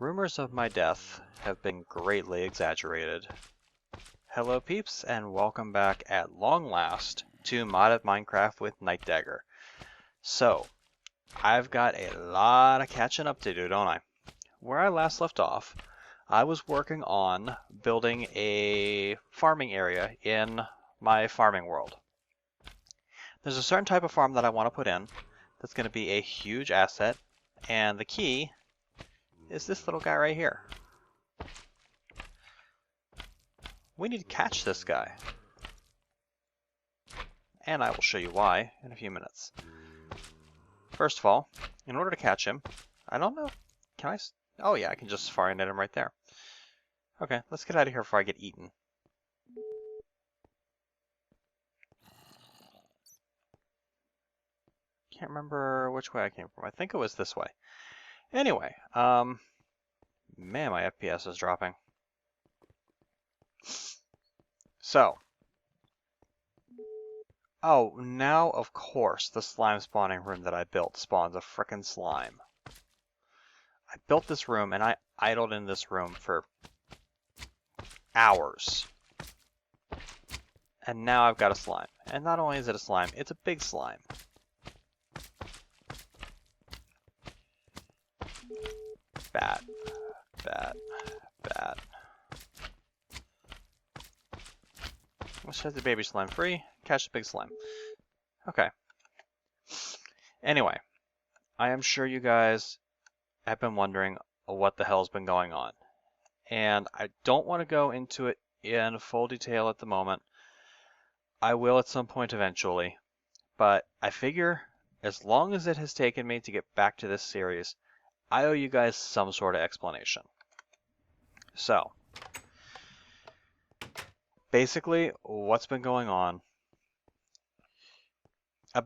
Rumors of my death have been greatly exaggerated. Hello peeps, and welcome back at long last to Modded Minecraft with Nightdagger. So, I've got a lot of catching up to do, don't I? Where I last left off, I was working on building a farming area in my farming world. There's a certain type of farm that I want to put in that's going to be a huge asset, and the key is this little guy right here. We need to catch this guy. And I will show you why in a few minutes. First of all, in order to catch him, I don't know, can I? Oh yeah, I can just fire net him right there. Okay, let's get out of here before I get eaten. Can't remember which way I came from. I think it was this way. Anyway, man, my FPS is dropping. So, oh, now of course the slime spawning room that I built spawns a frickin' slime. I built this room and I idled in this room for hours. And now I've got a slime. And not only is it a slime, it's a big slime. Bad. Bad. Bad. Let's set the baby slime free, catch the big slime. Okay. Anyway, I am sure you guys have been wondering what the hell's been going on. And I don't want to go into it in full detail at the moment. I will at some point eventually. But I figure as long as it has taken me to get back to this series, I owe you guys some sort of explanation. So, basically, what's been going on? I'm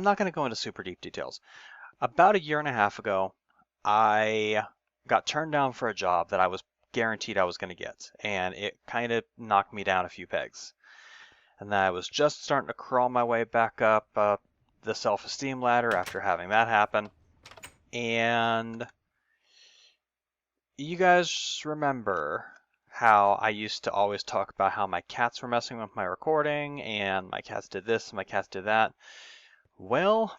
not going to go into super deep details. About a year and a half ago, I got turned down for a job that I was guaranteed I was going to get, and it kind of knocked me down a few pegs. And then I was just starting to crawl my way back up the self-esteem ladder after having that happen. And you guys remember how I used to always talk about how my cats were messing with my recording, and my cats did this, and my cats did that. Well,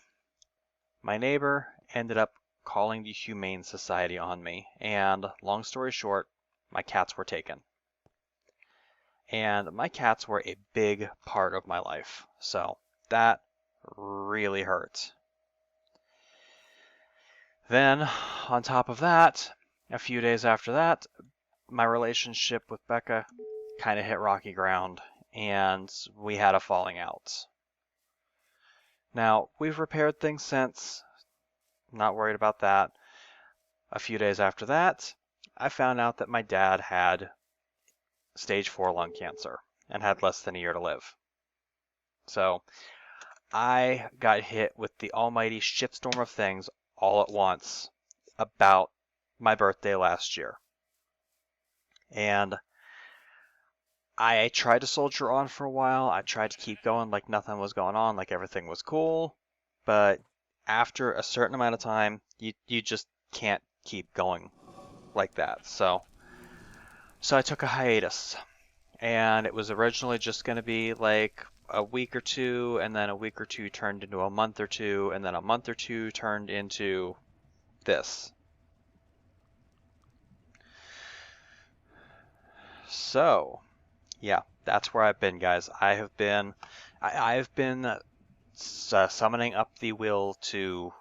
my neighbor ended up calling the Humane Society on me, and long story short, my cats were taken. And my cats were a big part of my life, so that really hurt. Then, on top of that, a few days after that, my relationship with Becca kind of hit rocky ground, and we had a falling out. Now, we've repaired things since, not worried about that. A few days after that, I found out that my dad had stage 4 lung cancer and had less than a year to live. So, I got hit with the almighty shitstorm of things all at once about my birthday last year. And I tried to soldier on for a while. I tried to keep going like nothing was going on, like everything was cool. But after a certain amount of time, you just can't keep going like that. So I took a hiatus. And it was originally just going to be like a week or two, and then a week or two turned into a month or two, and then a month or two turned into this. So, yeah, that's where I've been, guys. I've been summoning up the will to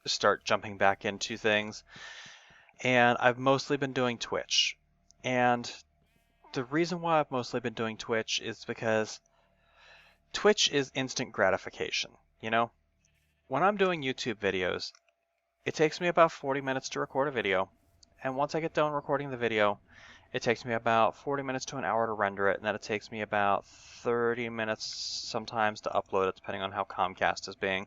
start jumping back into things, and I've mostly been doing Twitch. And the reason why I've mostly been doing Twitch is because Twitch is instant gratification, you know? When I'm doing YouTube videos, it takes me about 40 minutes to record a video, and once I get done recording the video, it takes me about 40 minutes to an hour to render it, and then it takes me about 30 minutes sometimes to upload it, depending on how Comcast is being.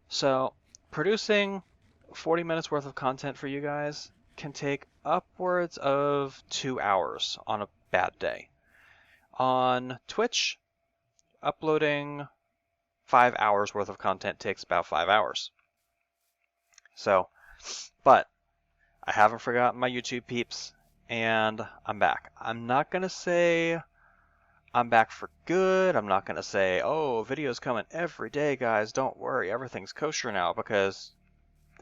So, producing 40 minutes worth of content for you guys can take upwards of 2 hours on a bad day. On Twitch, uploading 5 hours worth of content takes about 5 hours. So, but I haven't forgotten my YouTube peeps, and I'm back. I'm not going to say I'm back for good. I'm not going to say, oh, videos coming every day, guys. Don't worry, everything's kosher now, because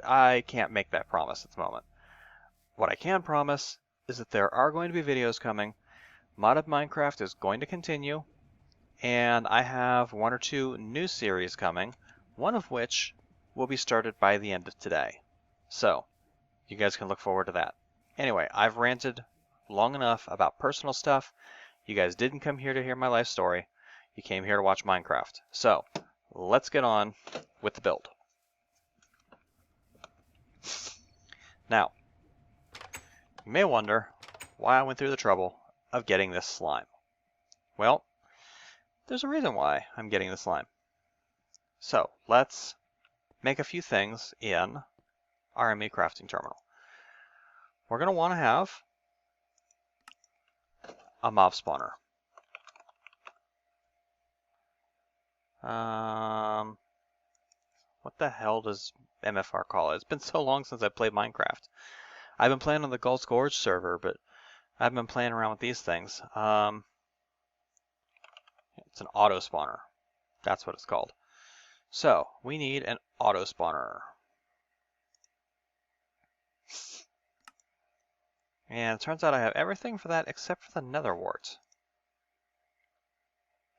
I can't make that promise at the moment. What I can promise is that there are going to be videos coming. Modded Minecraft is going to continue, and I have 1 or 2 new series coming, one of which will be started by the end of today. So, you guys can look forward to that. Anyway, I've ranted long enough about personal stuff. You guys didn't come here to hear my life story. You came here to watch Minecraft. So, let's get on with the build. Now, you may wonder why I went through the trouble of getting this slime. Well, there's a reason why I'm getting the slime. So, let's make a few things in our ME crafting terminal. We're going to want to have a mob spawner. What the hell does MFR call it? It's been so long since I played Minecraft. I've been playing on the Gulch Gorge server, but I've been playing around with these things. It's an auto spawner. That's what it's called. So, we need an auto spawner. And it turns out I have everything for that except for the nether wart.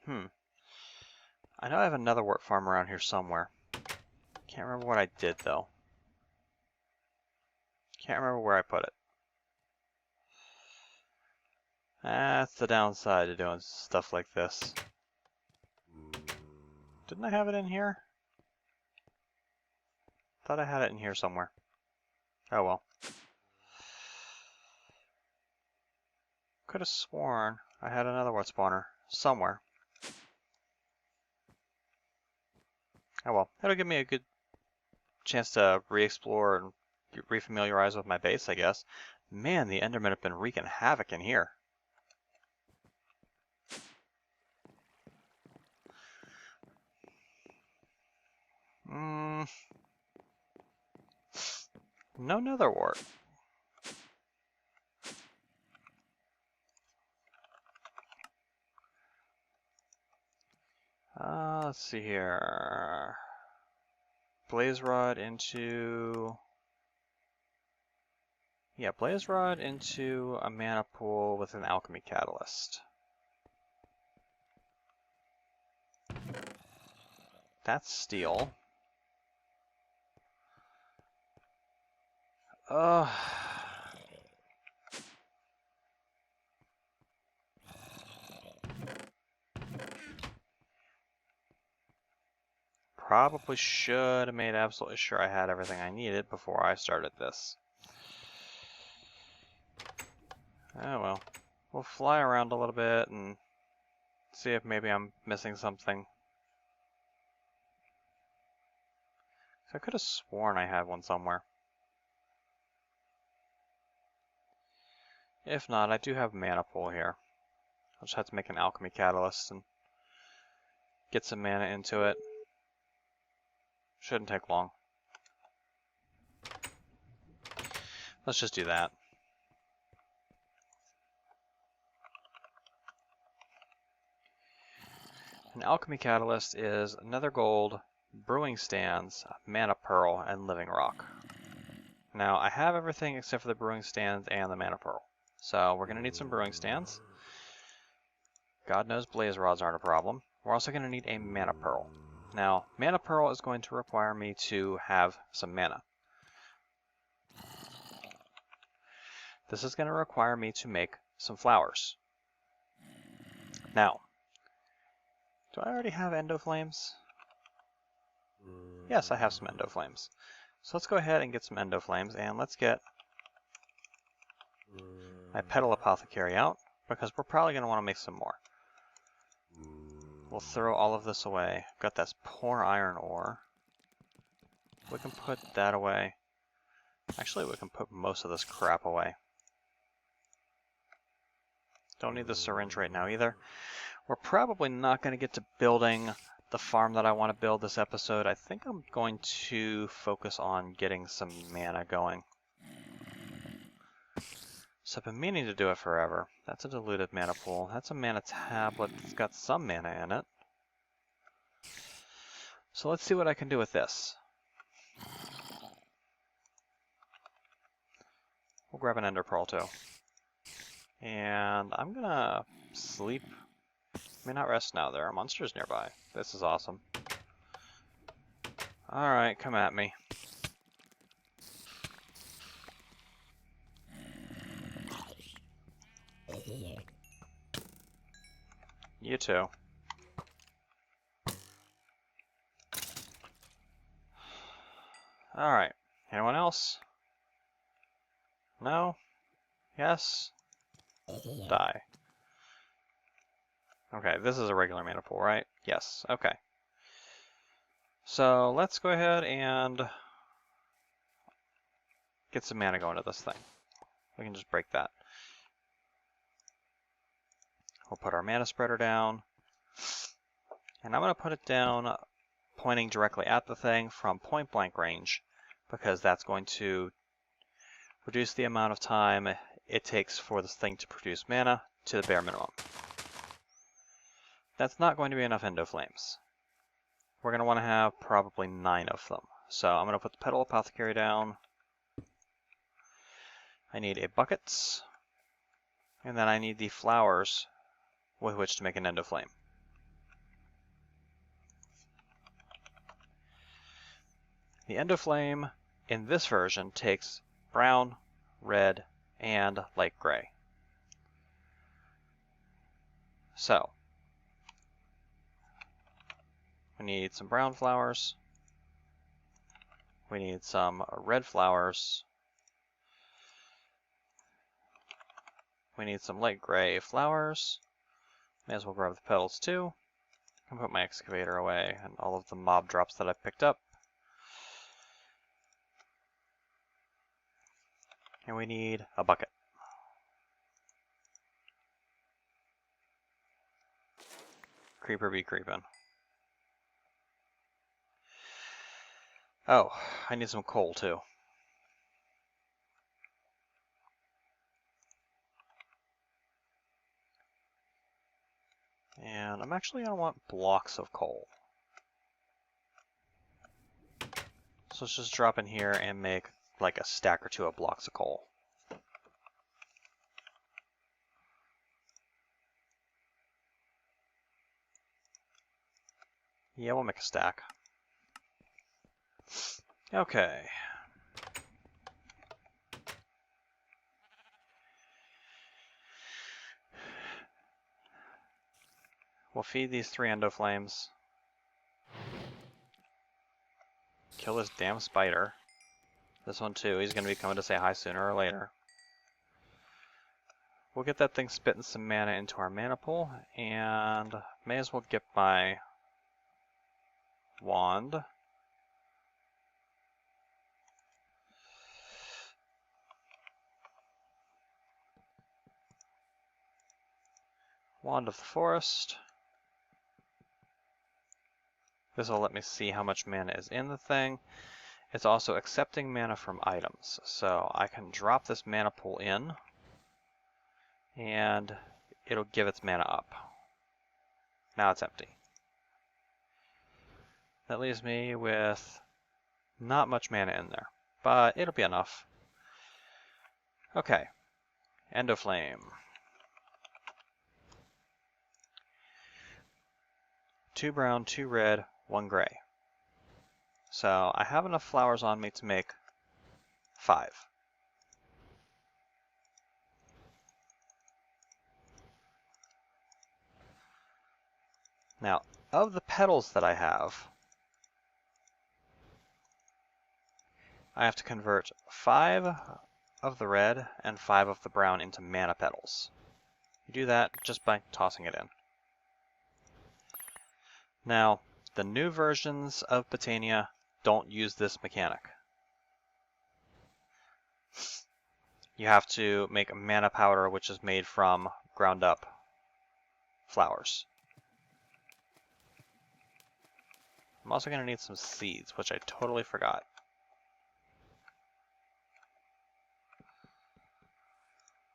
I know I have a nether wart farm around here somewhere. Can't remember what I did, though. Can't remember where I put it. That's the downside to doing stuff like this. Didn't I have it in here? Thought I had it in here somewhere. Oh well. Could have sworn I had another wart spawner somewhere. Oh well. That'll give me a good chance to re-explore and refamiliarize with my base, I guess. Man, the Endermen have been wreaking havoc in here. No nether wart. Let's see here. Blaze rod into... Yeah, blaze rod into a mana pool with an alchemy catalyst. That's steel. Probably should have made absolutely sure I had everything I needed before I started this. Oh well. We'll fly around a little bit and see if maybe I'm missing something. So I could have sworn I had one somewhere. If not, I do have mana pool here. I'll just have to make an alchemy catalyst and get some mana into it. Shouldn't take long. Let's just do that. An alchemy catalyst is nether gold, brewing stands, mana pearl, and living rock. Now, I have everything except for the brewing stands and the mana pearl. So we're going to need some brewing stands. God knows blaze rods aren't a problem. We're also going to need a mana pearl. Now, mana pearl is going to require me to have some mana. This is going to require me to make some flowers. Now, do I already have endo flames? Yes, I have some endo flames. So let's go ahead and get some endo flames, and let's get my petal apothecary out, because we're probably going to want to make some more. We'll throw all of this away. Got this poor iron ore. We can put that away. Actually, we can put most of this crap away. Don't need the syringe right now either. We're probably not going to get to building the farm that I want to build this episode, I think I'm going to focus on getting some mana going. So I've been meaning to do it forever. That's a diluted mana pool. That's a mana tablet that's got some mana in it. So let's see what I can do with this. We'll grab an ender pearl too. And I'm gonna sleep. I may not rest now. There are monsters nearby. This is awesome. Alright, come at me. You too. Alright. Anyone else? No? Yes? Die. Okay, this is a regular mana pool, right? Yes, okay. So let's go ahead and get some mana going to this thing. We can just break that. We'll put our mana spreader down. And I'm going to put it down pointing directly at the thing from point blank range, because that's going to reduce the amount of time it takes for this thing to produce mana to the bare minimum. That's not going to be enough endo flames. We're going to want to have probably 9 of them. So I'm going to put the petal apothecary down. I need a bucket, and then I need the flowers with which to make an endo flame. The endo flame in this version takes brown, red, and light gray. So we need some brown flowers, we need some red flowers, we need some light gray flowers. May as well grab the petals too, and put my excavator away and all of the mob drops that I picked up. And we need a bucket. Creeper be creepin'. Oh, I need some coal too. And I'm actually going to want blocks of coal. So let's just drop in here and make like a stack or two of blocks of coal. Yeah, we'll make a stack. Okay. We'll feed these 3 endo flames. Kill this damn spider. This one too, he's going to be coming to say hi sooner or later. We'll get that thing spitting some mana into our mana pool, and may as well get my wand. Wand of the Forest. This will let me see how much mana is in the thing. It's also accepting mana from items. So I can drop this mana pool in, and it'll give its mana up. Now it's empty. That leaves me with not much mana in there, but it'll be enough. Okay, Endo Flame. 2 brown, 2 red, 1 gray. So I have enough flowers on me to make 5. Now, of the petals that I have to convert 5 of the red and 5 of the brown into mana petals. You do that just by tossing it in. Now, the new versions of Botania don't use this mechanic. You have to make a mana powder which is made from ground up flowers. I'm also going to need some seeds, which I totally forgot.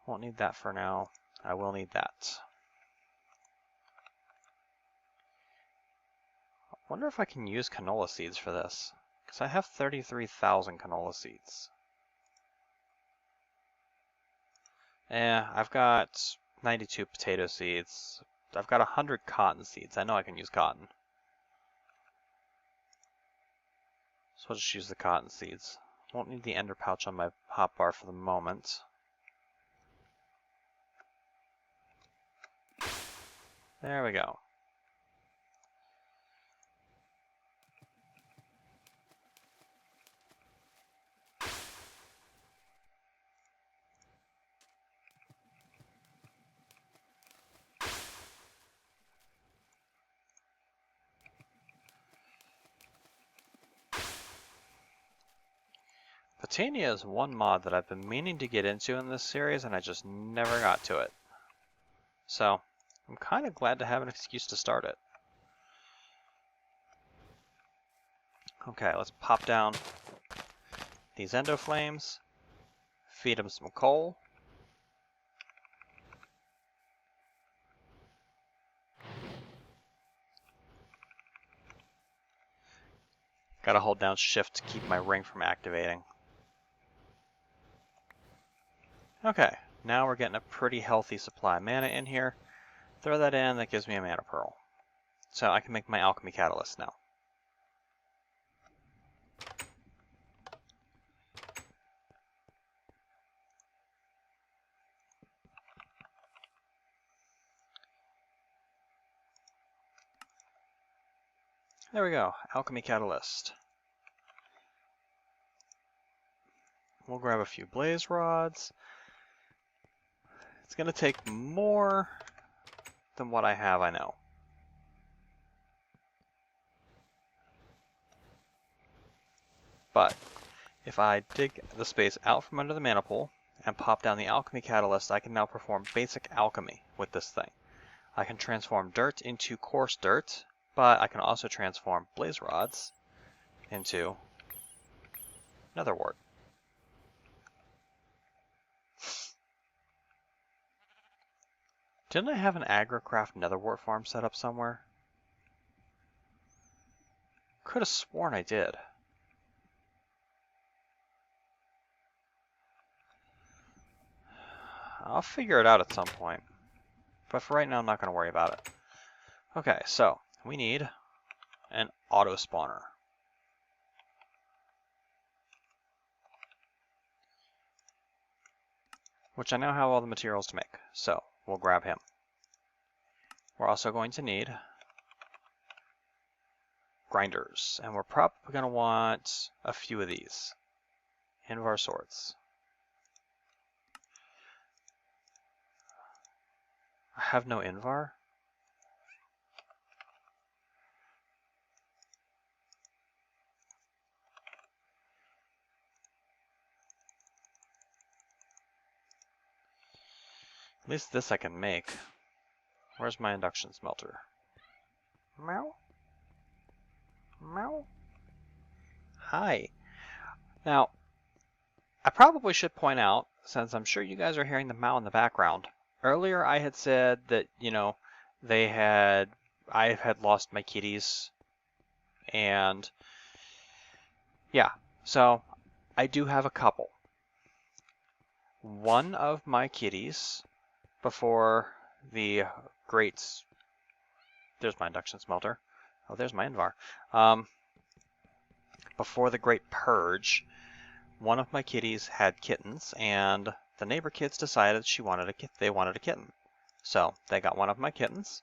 Won't need that for now. I will need that. I wonder if I can use canola seeds for this, because I have 33,000 canola seeds. I've got 92 potato seeds. I've got 100 cotton seeds. I know I can use cotton. So I'll just use the cotton seeds. Won't need the ender pouch on my hotbar for the moment. There we go. Botania is one mod that I've been meaning to get into in this series, and I just never got to it. So, I'm kind of glad to have an excuse to start it. Okay, let's pop down these endo flames, feed them some coal. Gotta hold down shift to keep my ring from activating. Okay, now we're getting a pretty healthy supply of mana in here. Throw that in, that gives me a mana pearl. So I can make my alchemy catalyst now. There we go, alchemy catalyst. We'll grab a few blaze rods. It's gonna take more than what I have, I know. But if I dig the space out from under the mana pool and pop down the alchemy catalyst, I can now perform basic alchemy with this thing. I can transform dirt into coarse dirt, but I can also transform blaze rods into nether wart. Didn't I have an agricraft nether wart farm set up somewhere? Could have sworn I did. I'll figure it out at some point. But for right now, I'm not going to worry about it. Okay, so we need an auto spawner. Which I now have all the materials to make. So we'll grab him. We're also going to need grinders. And we're probably going to want a few of these. Invar swords. I have no Invar? At least this I can make. Where's my induction smelter? Meow? Meow? Hi. Now, I probably should point out, since I'm sure you guys are hearing the meow in the background, earlier I had said that, I had lost my kitties, and yeah, so I do have a couple. One of my kitties, before the great, there's my induction smelter, oh, there's my Invar, before the great purge, one of my kitties had kittens, and the neighbor kids decided they wanted a kitten. So they got one of my kittens,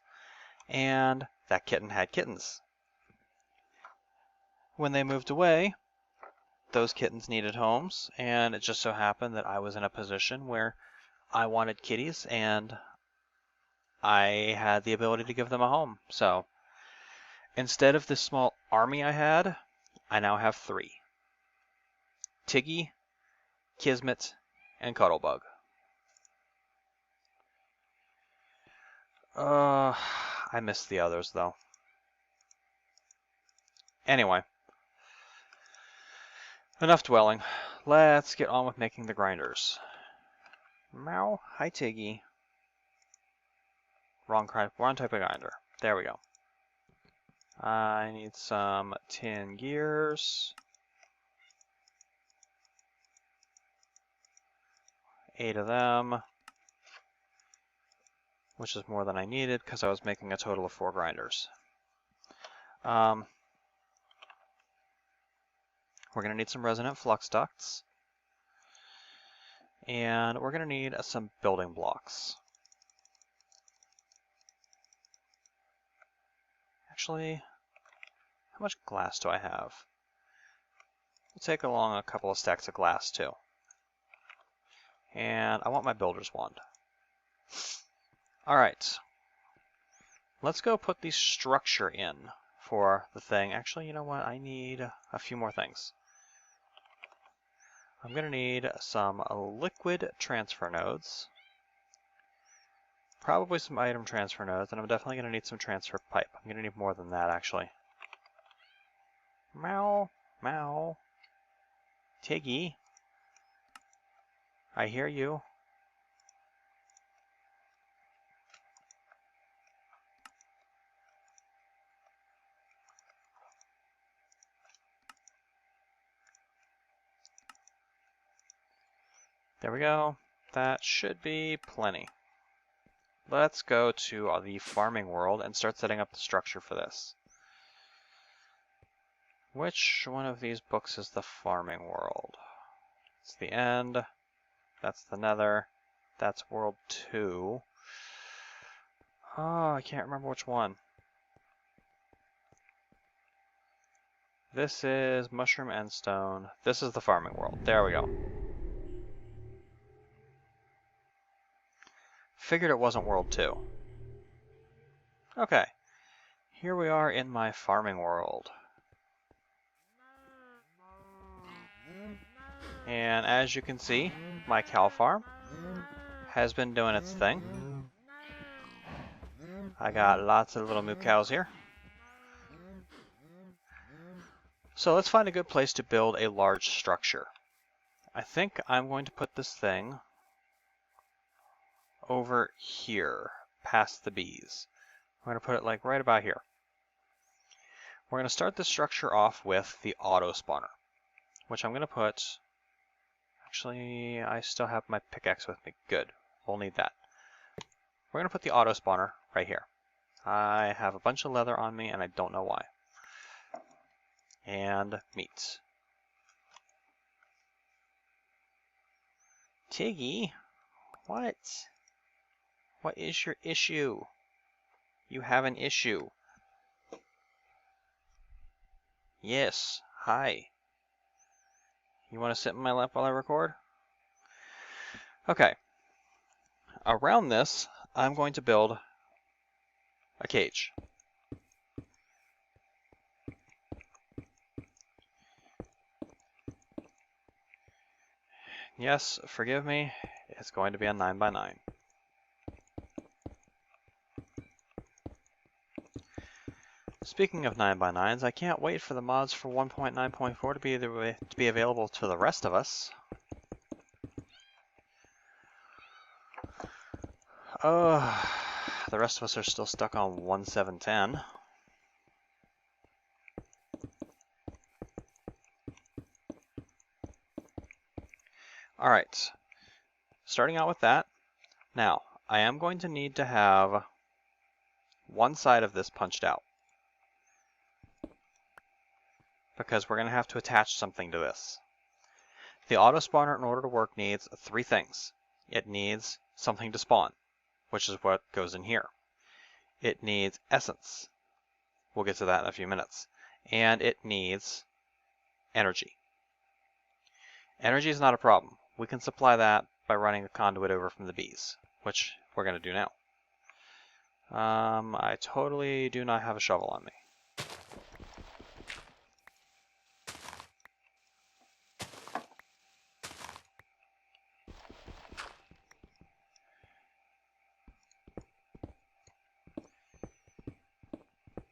and that kitten had kittens. When they moved away, those kittens needed homes, and it just so happened that I was in a position where I wanted kitties, and I had the ability to give them a home. So instead of this small army I had, I now have 3. Tiggy, Kismet, and Cuttlebug. I miss the others, though. Anyway, enough dwelling. Let's get on with making the grinders. Meow. Hi, Tiggy. Wrong type of grinder. There we go. I need some tin gears. 8 of them, which is more than I needed because I was making a total of 4 grinders. We're going to need some resonant flux ducts, and we're going to need some building blocks. Actually, how much glass do I have? We'll take along a couple of stacks of glass too. And I want my builder's wand. Alright, let's go put the structure in for the thing. Actually, you know what? I need a few more things. I'm going to need some liquid transfer nodes, probably some item transfer nodes, and I'm definitely going to need some transfer pipe. I'm going to need more than that, actually. Meow, meow. Tiggy, I hear you. There we go. That should be plenty. Let's go to the farming world and start setting up the structure for this. Which one of these books is the farming world? It's the end. That's the nether. That's world 2. Oh, I can't remember which one. This is mushroom and stone. This is the farming world. There we go. Figured it wasn't world 2. Okay. Here we are in my farming world. And as you can see, my cow farm has been doing its thing. I got lots of little moo cows here. So let's find a good place to build a large structure. I think I'm going to put this thing over here, past the bees. I'm going to put it like right about here. We're going to start the structure off with the auto spawner, which I'm going to put... Actually, I still have my pickaxe with me. Good. We'll need that. We're going to put the auto spawner right here. I have a bunch of leather on me, and I don't know why. And meat. Tiggy, what? What is your issue? You have an issue. Yes, hi. You want to sit in my lap while I record? Okay. Around this, I'm going to build a cage. Yes, forgive me, it's going to be a 9x9. Speaking of 9x9s, I can't wait for the mods for 1.9.4 to be available to the rest of us. Oh, the rest of us are still stuck on 1.7.10. Alright, starting out with that. Now, I am going to need to have one side of this punched out, because we're going to have to attach something to this. The auto spawner, in order to work, needs 3 things. It needs something to spawn, which is what goes in here. It needs essence. We'll get to that in a few minutes. And it needs energy. Energy is not a problem. We can supply that by running a conduit over from the bees, which we're going to do now. I totally do not have a shovel on me.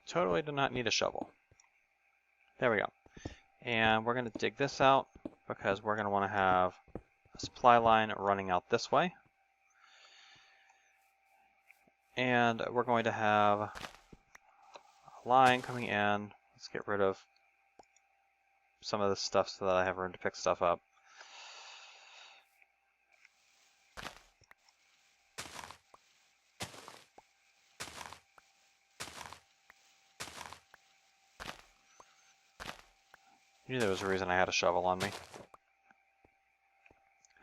Totally do not need a shovel. There we go. And we're going to dig this out because we're going to want to have a supply line running out this way. And we're going to have a line coming in. Let's get rid of some of this stuff so that I have room to pick stuff up. I knew there was a reason I had a shovel on me.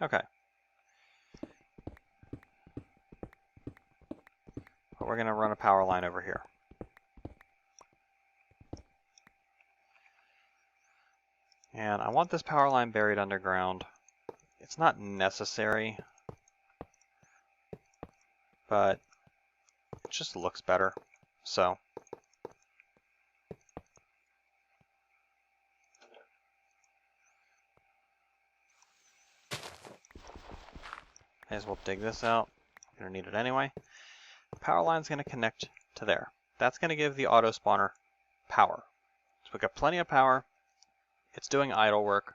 Okay. But we're going to run a power line over here. And I want this power line buried underground. It's not necessary, but it just looks better. So may as well dig this out. We're going to need it anyway. The power line's going to connect to there. That's going to give the auto spawner power. So we've got plenty of power. It's doing idle work.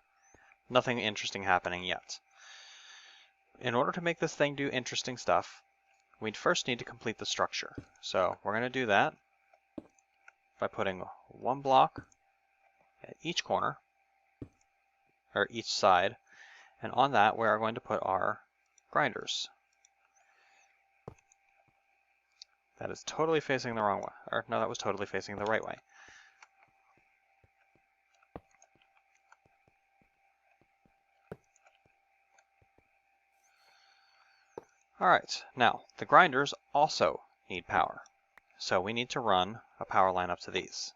Nothing interesting happening yet. In order to make this thing do interesting stuff, we'd first need to complete the structure. So we're going to do that by putting one block at each corner, or each side, and on that we are going to put our grinders. That is totally facing the wrong way. Or no, that was totally facing the right way. Alright, now the grinders also need power. So we need to run a power line up to these.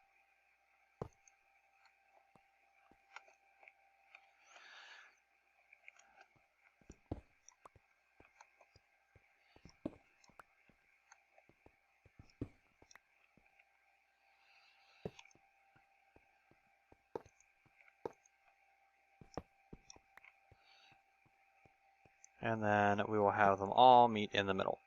And then we will have them all meet in the middle.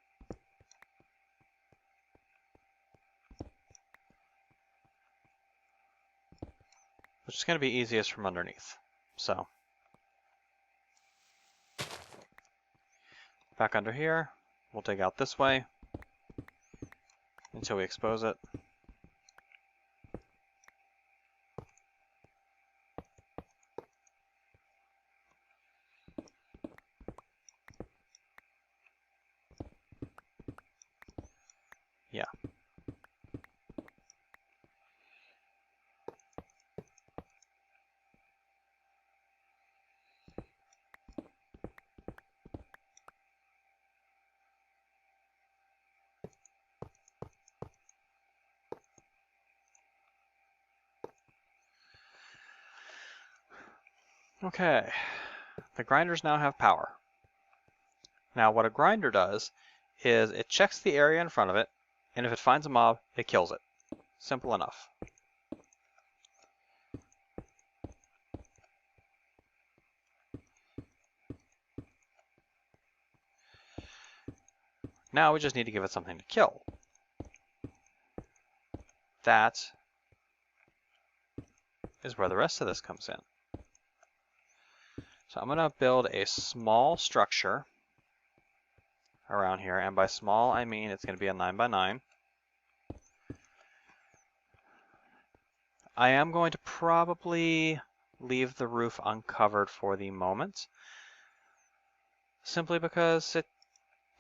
Which is going to be easiest from underneath. So, back under here, we'll dig out this way until we expose it. Yeah. Okay, the grinders now have power. Now what a grinder does is it checks the area in front of it, and if it finds a mob, it kills it. Simple enough. Now we just need to give it something to kill. That is where the rest of this comes in. So I'm going to build a small structure around here, and by small I mean it's going to be a 9x9. I am going to probably leave the roof uncovered for the moment, simply because it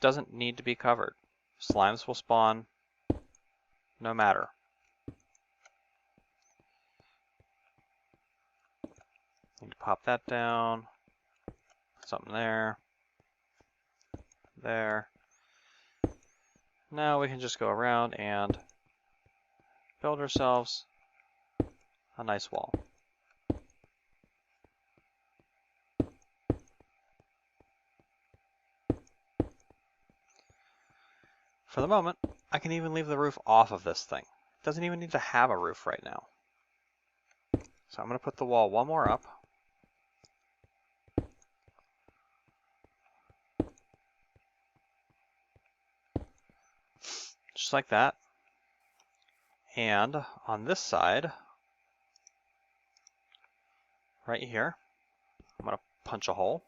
doesn't need to be covered. Slimes will spawn no matter. Need to pop that down, put something there, there. Now we can just go around and build ourselves a nice wall. For the moment, I can even leave the roof off of this thing. It doesn't even need to have a roof right now. So I'm going to put the wall one more up. Just like that. And on this side, right here, I'm going to punch a hole.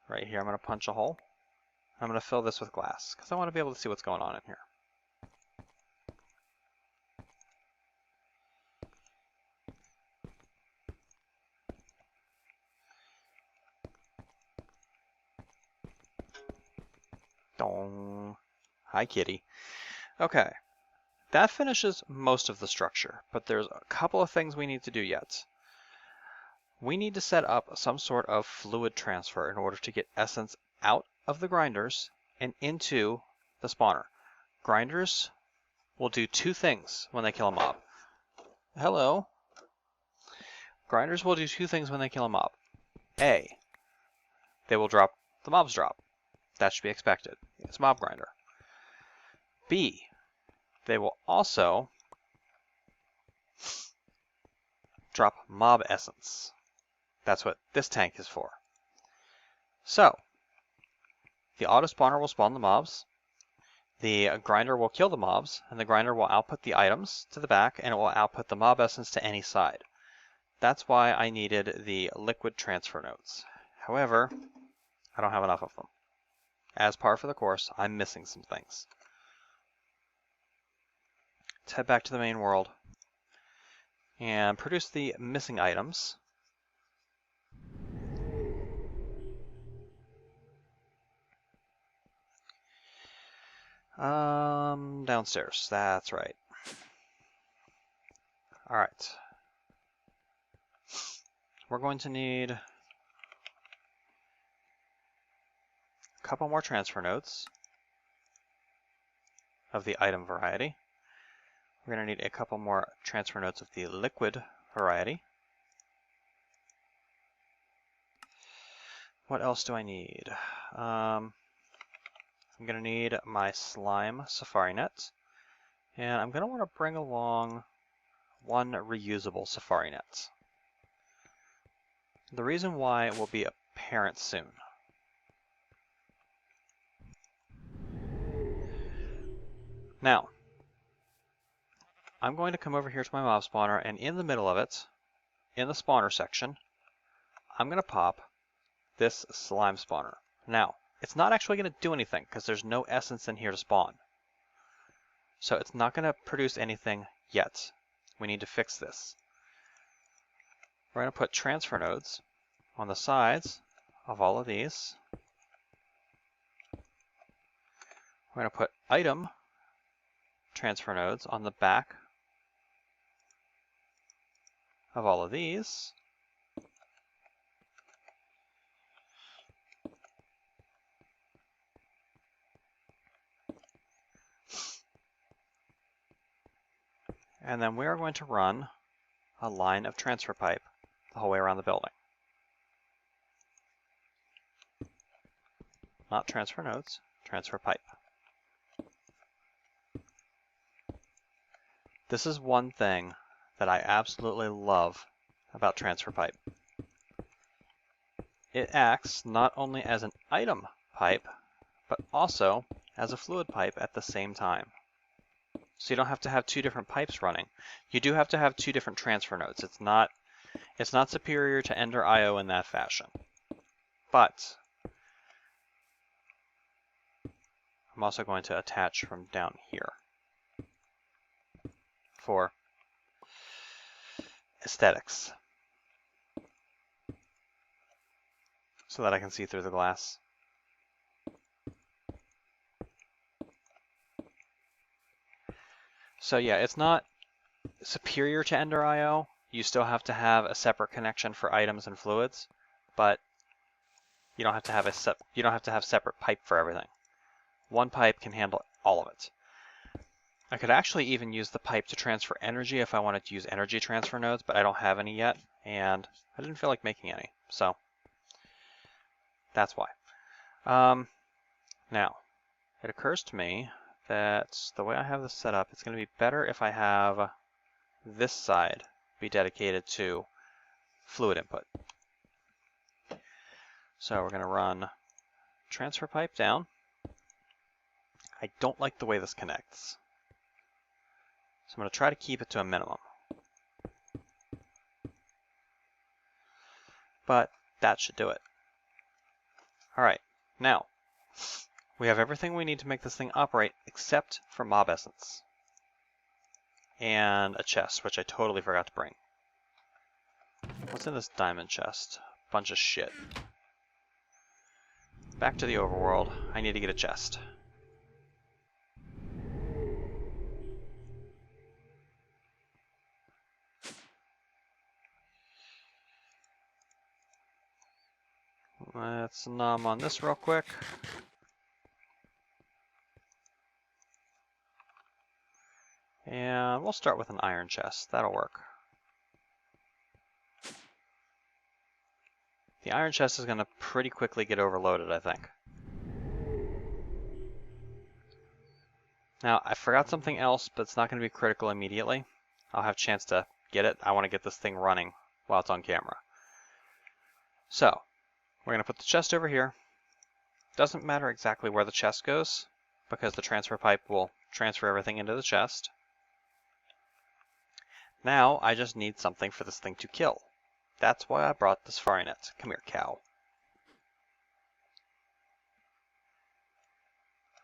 Right here, I'm going to punch a hole. I'm going to fill this with glass because I want to be able to see what's going on in here. Dong. Hi, kitty. Okay, that finishes most of the structure, but there's a couple of things we need to do yet. We need to set up some sort of fluid transfer in order to get essence out of the grinders and into the spawner. Grinders will do two things when they kill a mob. Hello. Grinders will do two things when they kill a mob. A, they will drop the mob's drop. That should be expected. It's mob grinder. B, they will also drop mob essence. That's what this tank is for. So, the auto spawner will spawn the mobs, the grinder will kill the mobs, and the grinder will output the items to the back, and it will output the mob essence to any side. That's why I needed the liquid transfer nodes. However, I don't have enough of them. As par for the course, I'm missing some things. Let's head back to the main world and produce the missing items. Downstairs, that's right. All right. We're going to need a couple more transfer nodes of the item variety. We're going to need a couple more transfer nodes of the liquid variety. What else do I need? I'm going to need my slime safari net, and I'm going to want to bring along one reusable safari net. The reason why will be apparent soon. Now, I'm going to come over here to my mob spawner, and in the middle of it, in the spawner section, I'm going to pop this slime spawner. Now, it's not actually going to do anything because there's no essence in here to spawn. So it's not going to produce anything yet. We need to fix this. We're going to put transfer nodes on the sides of all of these. We're going to put item transfer nodes on the back of all of these. And then we are going to run a line of transfer pipe the whole way around the building. Not transfer nodes, transfer pipe. This is one thing that I absolutely love about transfer pipe. It acts not only as an item pipe, but also as a fluid pipe at the same time. So you don't have to have two different pipes running. You do have to have two different transfer nodes. It's not superior to Ender IO in that fashion. But I'm also going to attach from down here for aesthetics, so that I can see through the glass. So yeah, it's not superior to Ender IO. You still have to have a separate connection for items and fluids, but you don't have to have separate pipe for everything. One pipe can handle all of it. I could actually even use the pipe to transfer energy if I wanted to use energy transfer nodes, but I don't have any yet, and I didn't feel like making any, so that's why. Now, it occurs to me that the way I have this set up, it's going to be better if I have this side be dedicated to fluid input. So we're going to run transfer pipe down. I don't like the way this connects, so I'm going to try to keep it to a minimum. but that should do it. Alright, now, we have everything we need to make this thing operate except for mob essence. And a chest, which I totally forgot to bring. What's in this diamond chest? Bunch of shit. Back to the overworld. I need to get a chest. Let's nom on this real quick. And we'll start with an iron chest. That'll work. The iron chest is going to pretty quickly get overloaded, I think. Now, I forgot something else, but it's not going to be critical immediately. I'll have a chance to get it. I want to get this thing running while it's on camera. So, we're going to put the chest over here. Doesn't matter exactly where the chest goes, because the transfer pipe will transfer everything into the chest. Now, I just need something for this thing to kill. That's why I brought this far net. Come here, cow.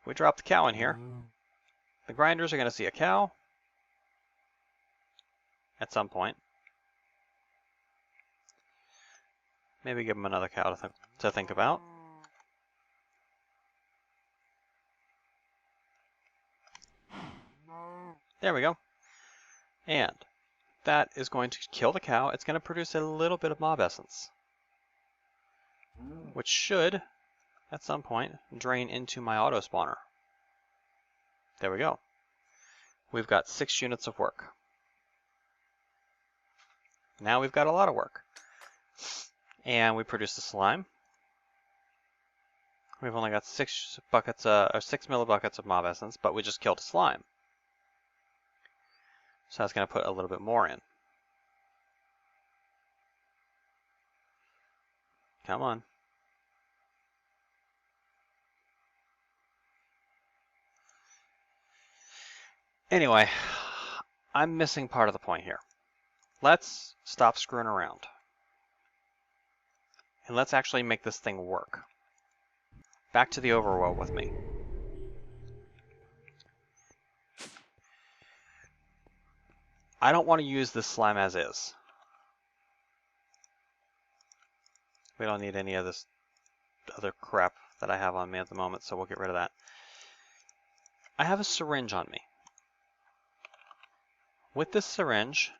We drop the cow in here. The grinders are going to see a cow at some point. Maybe give them another cow to think about. There we go. And that is going to kill the cow. It's going to produce a little bit of mob essence, which should, at some point, drain into my auto spawner. There we go. We've got 6 units of work. Now we've got a lot of work. And we produce the slime. We've only got 6 buckets, or 6 millibuckets of mob essence, but we just killed a slime. So that's going to put a little bit more in. Come on. Anyway, I'm missing part of the point here. Let's stop screwing around. And let's actually make this thing work. Back to the overworld with me. I don't want to use this slime as is. We don't need any of this other crap that I have on me at the moment, so we'll get rid of that. I have a syringe on me. With this syringe,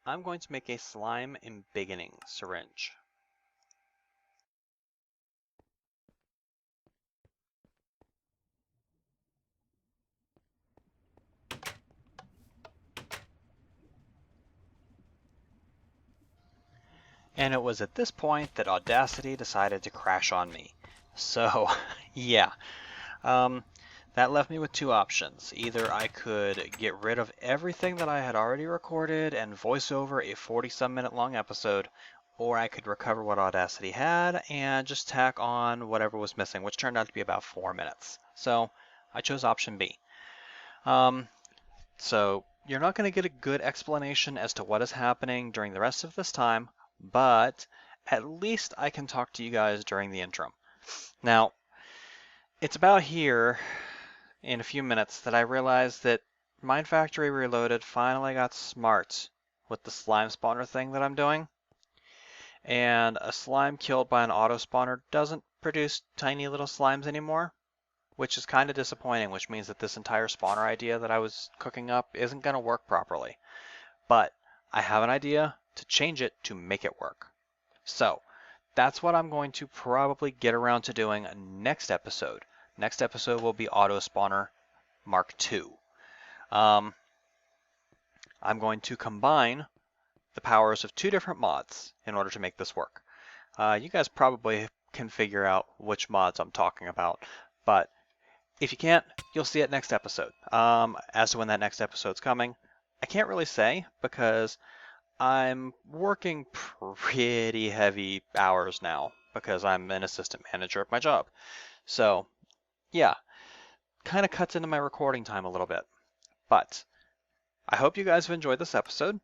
I'm going to make a slime embiggening syringe. And it was at this point that Audacity decided to crash on me. So, yeah. That left me with 2 options. Either I could get rid of everything that I had already recorded and voice over a 40-some minute long episode, or I could recover what Audacity had and just tack on whatever was missing, which turned out to be about 4 minutes. So, I chose option B. So, you're not going to get a good explanation as to what is happening during the rest of this time, but at least I can talk to you guys during the interim. Now, it's about here in a few minutes that I realized that Mind Factory Reloaded finally got smart with the slime spawner thing that I'm doing. And a slime killed by an auto spawner doesn't produce tiny little slimes anymore, which is kind of disappointing, which means that this entire spawner idea that I was cooking up isn't going to work properly. But I have an idea to change it to make it work. So that's what I'm going to probably get around to doing next episode. Next episode will be Auto Spawner Mark II. I'm going to combine the powers of 2 different mods in order to make this work. You guys probably can figure out which mods I'm talking about, but if you can't, you'll see it next episode. As to when that next episode's coming, I can't really say because I'm working pretty heavy hours now because I'm an assistant manager at my job. So, yeah, kind of cuts into my recording time a little bit. But I hope you guys have enjoyed this episode.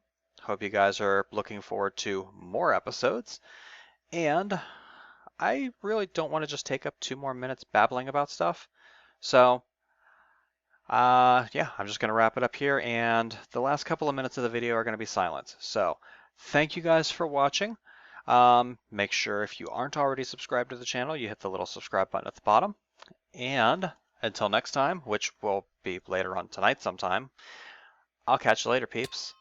Hope you guys are looking forward to more episodes. And I really don't want to just take up 2 more minutes babbling about stuff. So, yeah, I'm just going to wrap it up here. And the last couple of minutes of the video are going to be silent. So, thank you guys for watching. Make sure if you aren't already subscribed to the channel, you hit the little subscribe button at the bottom. And until next time, which will be later on tonight sometime, I'll catch you later, peeps.